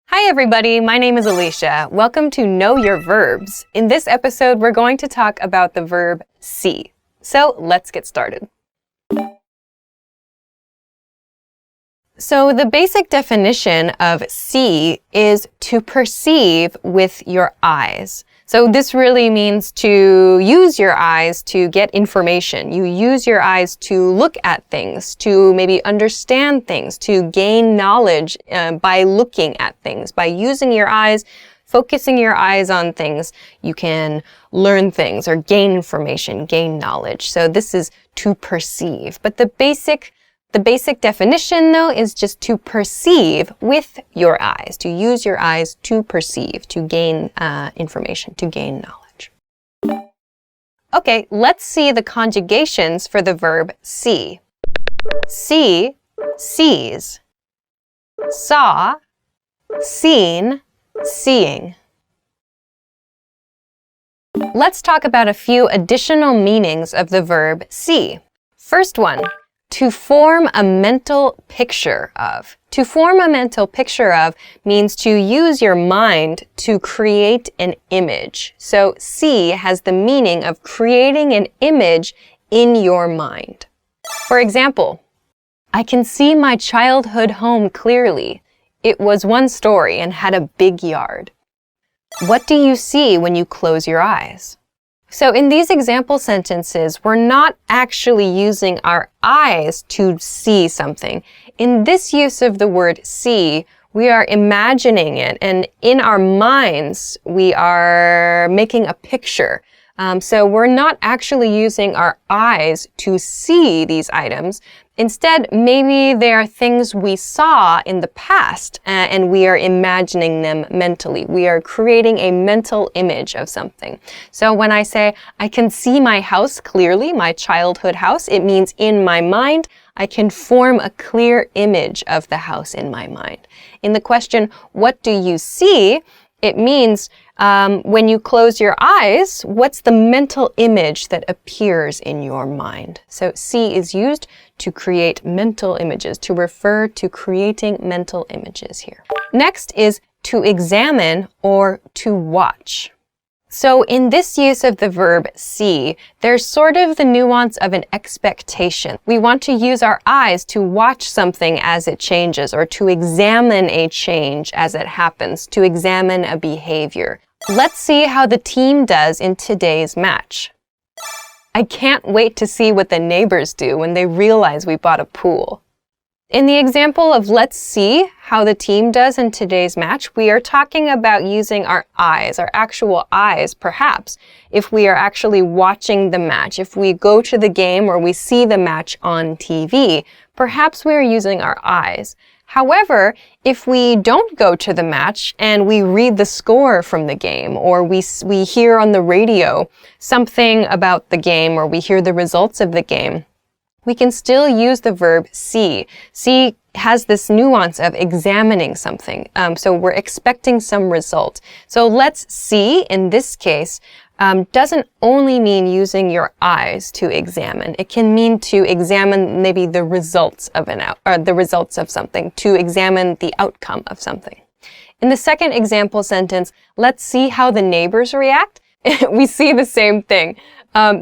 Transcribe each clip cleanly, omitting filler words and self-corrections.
Hi everybody, my name is Alicia. Welcome to Know Your Verbs. In this episode, we're going to talk about the verb see. So let's get started. So the basic definition of see is to perceive with your eyes. So this really means to use your eyes to get information. You use your eyes to look at things, to maybe understand things, to gain knowledge by looking at things. By using your eyes, focusing your eyes on things, you can learn things or gain information, gain knowledge. So this is to perceive. But the basic definition, though, is just to perceive with your eyes, to use your eyes to perceive, to gain information, to gain knowledge. Okay, let's see the conjugations for the verb see. See, sees. Saw, seen, seeing. Let's talk about a few additional meanings of the verb see. First one. To form a mental picture of. To form a mental picture of means to use your mind to create an image. So see has the meaning of creating an image in your mind. For example, I can see my childhood home clearly. It was one story and had a big yard. What do you see when you close your eyes? So in these example sentences, we're not actually using our eyes to see something. In this use of the word see, we are imagining it, and in our minds, we are making a picture. So we're not actually using our eyes to see these items. Instead, maybe they are things we saw in the past and we are imagining them mentally. We are creating a mental image of something. So when I say, I can see my house clearly, my childhood house, it means in my mind, I can form a clear image of the house in my mind. In the question, what do you see? It means when you close your eyes, what's the mental image that appears in your mind? So see is used to create mental images, to refer to creating mental images here. Next is to examine or to watch. So in this use of the verb see, there's sort of the nuance of an expectation. We want to use our eyes to watch something as it changes, or to examine a change as it happens, to examine a behavior. Let's see how the team does in today's match. I can't wait to see what the neighbors do when they realize we bought a pool. In the example of let's see how the team does in today's match, we are talking about using our eyes, our actual eyes, perhaps, if we are actually watching the match. If we go to the game or we see the match on TV, perhaps we are using our eyes. However, if we don't go to the match and we read the score from the game, or we hear on the radio something about the game, or we hear the results of the game, we can still use the verb see. See has this nuance of examining something. So we're expecting some result. So let's see, in this case, doesn't only mean using your eyes to examine. It can mean to examine maybe the results of the results of something, to examine the outcome of something. In the second example sentence, let's see how the neighbors react. We see the same thing.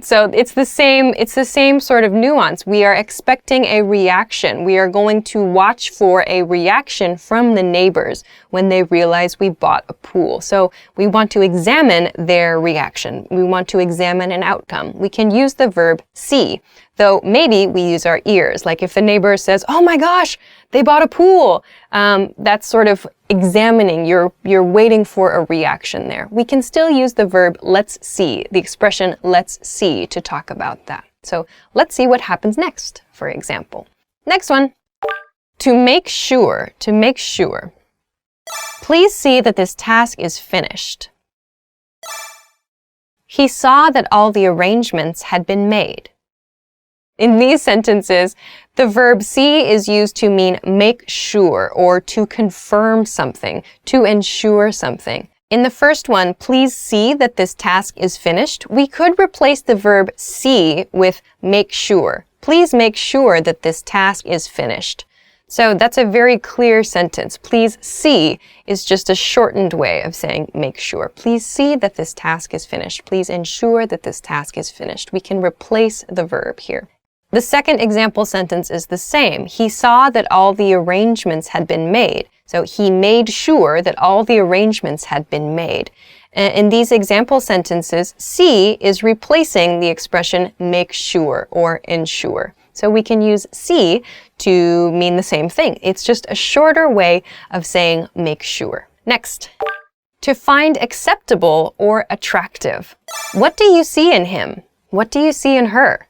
So it's the same sort of nuance. We are expecting a reaction. We are going to watch for a reaction from the neighbors when they realize we bought a pool. So we want to examine their reaction. We want to examine an outcome. We can use the verb see, though maybe we use our ears. Like if the neighbor says, oh my gosh, they bought a pool. That's sort of examining. You're waiting for a reaction there. We can still use the verb let's see, the expression let's see, to talk about that. So let's see what happens next, for example. Next one. To make sure, to make sure. Please see that this task is finished. He saw that all the arrangements had been made. In these sentences, the verb see is used to mean make sure or to confirm something, to ensure something. In the first one, please see that this task is finished, we could replace the verb see with make sure. Please make sure that this task is finished. So that's a very clear sentence. Please see is just a shortened way of saying make sure. Please see that this task is finished. Please ensure that this task is finished. We can replace the verb here. The second example sentence is the same. He saw that all the arrangements had been made. So he made sure that all the arrangements had been made. In these example sentences, see is replacing the expression make sure or ensure. So we can use see to mean the same thing. It's just a shorter way of saying make sure. Next, to find acceptable or attractive. What do you see in him? What do you see in her?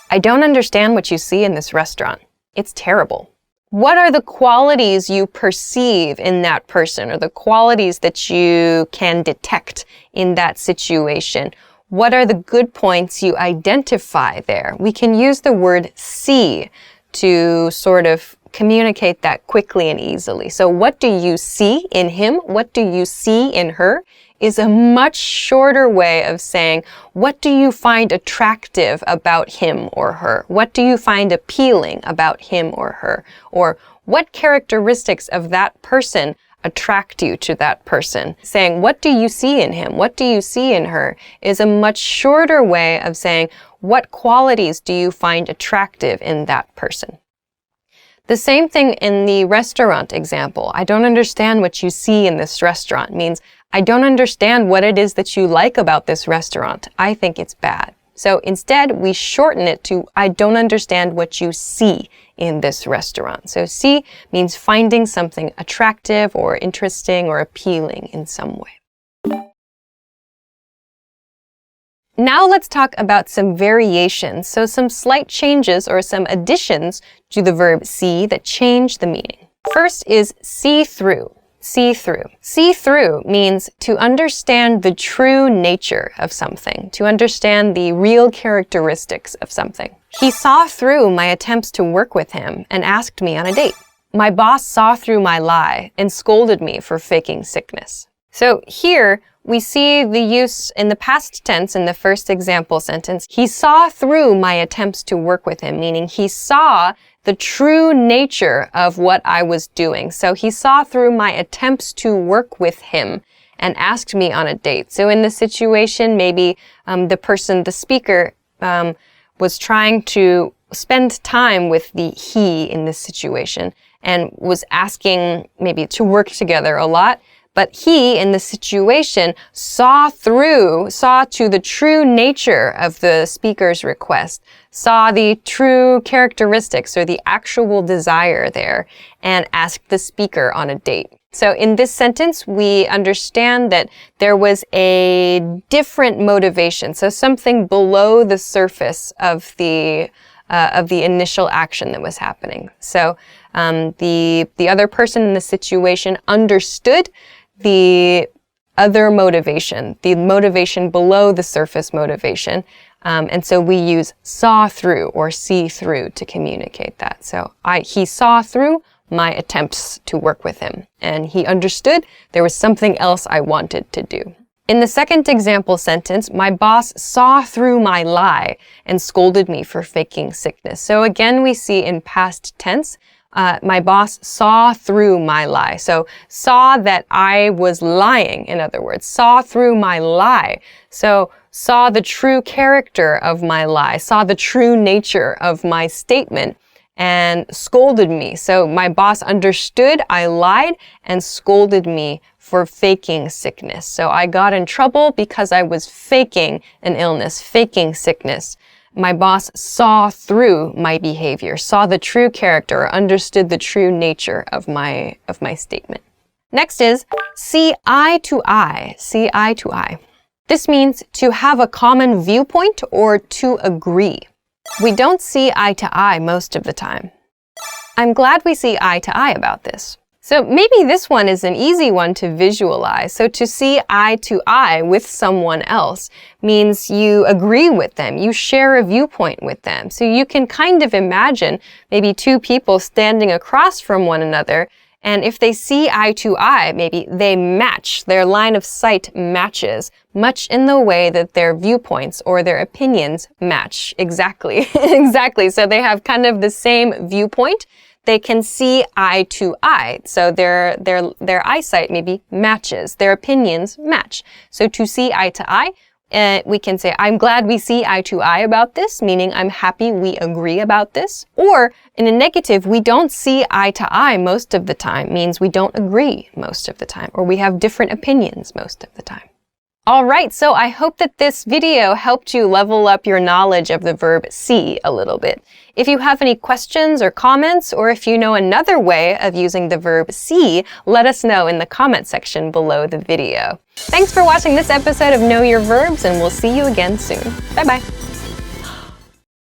I don't understand what you see in this restaurant. It's terrible. What are the qualities you perceive in that person, or the qualities that you can detect in that situation? What are the good points you identify there? We can use the word see to sort of communicate that quickly and easily. So what do you see in him? What do you see in her? Is a much shorter way of saying, what do you find attractive about him or her? What do you find appealing about him or her? Or what characteristics of that person attract you to that person? Saying, what do you see in him? What do you see in her? Is a much shorter way of saying, what qualities do you find attractive in that person? The same thing in the restaurant example. I don't understand what you see in this restaurant means I don't understand what it is that you like about this restaurant. I think it's bad. So instead, we shorten it to I don't understand what you see in this restaurant. So see means finding something attractive or interesting or appealing in some way. Now let's talk about some variations, so some slight changes or some additions to the verb see that change the meaning. First is see through. See through. See through means to understand the true nature of something, to understand the real characteristics of something. He saw through my attempts to work with him and asked me on a date. My boss saw through my lie and scolded me for faking sickness. So here we see the use in the past tense in the first example sentence. He saw through my attempts to work with him, meaning he saw the true nature of what I was doing. So he saw through my attempts to work with him and asked me on a date. So in this situation, maybe the speaker, was trying to spend time with the he in this situation and was asking maybe to work together a lot. But he, in the situation, saw to the true nature of the speaker's request, saw the true characteristics or the actual desire there, and asked the speaker on a date. So in this sentence, we understand that there was a different motivation, so something below the surface of the initial action that was happening. So the other person in the situation understood the other motivation, the motivation below the surface motivation. And so we use saw through or see through to communicate that. So he saw through my attempts to work with him, and he understood there was something else I wanted to do. In the second example sentence, my boss saw through my lie and scolded me for faking sickness. So again, we see in past tense, my boss saw through my lie. So saw that I was lying, in other words, saw through my lie. So saw the true character of my lie, saw the true nature of my statement, and scolded me. So my boss understood I lied and scolded me for faking sickness. So I got in trouble because I was faking an illness, faking sickness. My boss saw through my behavior, saw the true character, understood the true nature of my statement. Next is see eye to eye, see eye to eye. This means to have a common viewpoint or to agree. We don't see eye to eye most of the time. I'm glad we see eye to eye about this. So maybe this one is an easy one to visualize. So to see eye to eye with someone else means you agree with them, you share a viewpoint with them. So you can kind of imagine maybe two people standing across from one another, and if they see eye to eye, maybe they match, their line of sight matches, much in the way that their viewpoints or their opinions match exactly. Exactly. So they have kind of the same viewpoint. they can see eye to eye. So their eyesight maybe matches, their opinions match. So to see eye to eye, we can say, I'm glad we see eye to eye about this, meaning I'm happy we agree about this. Or in a negative, we don't see eye to eye most of the time, means we don't agree most of the time, or we have different opinions most of the time. All right, so I hope that this video helped you level up your knowledge of the verb see a little bit. If you have any questions or comments, or if you know another way of using the verb see, let us know in the comment section below the video. Thanks for watching this episode of Know Your Verbs, and we'll see you again soon. Bye-bye.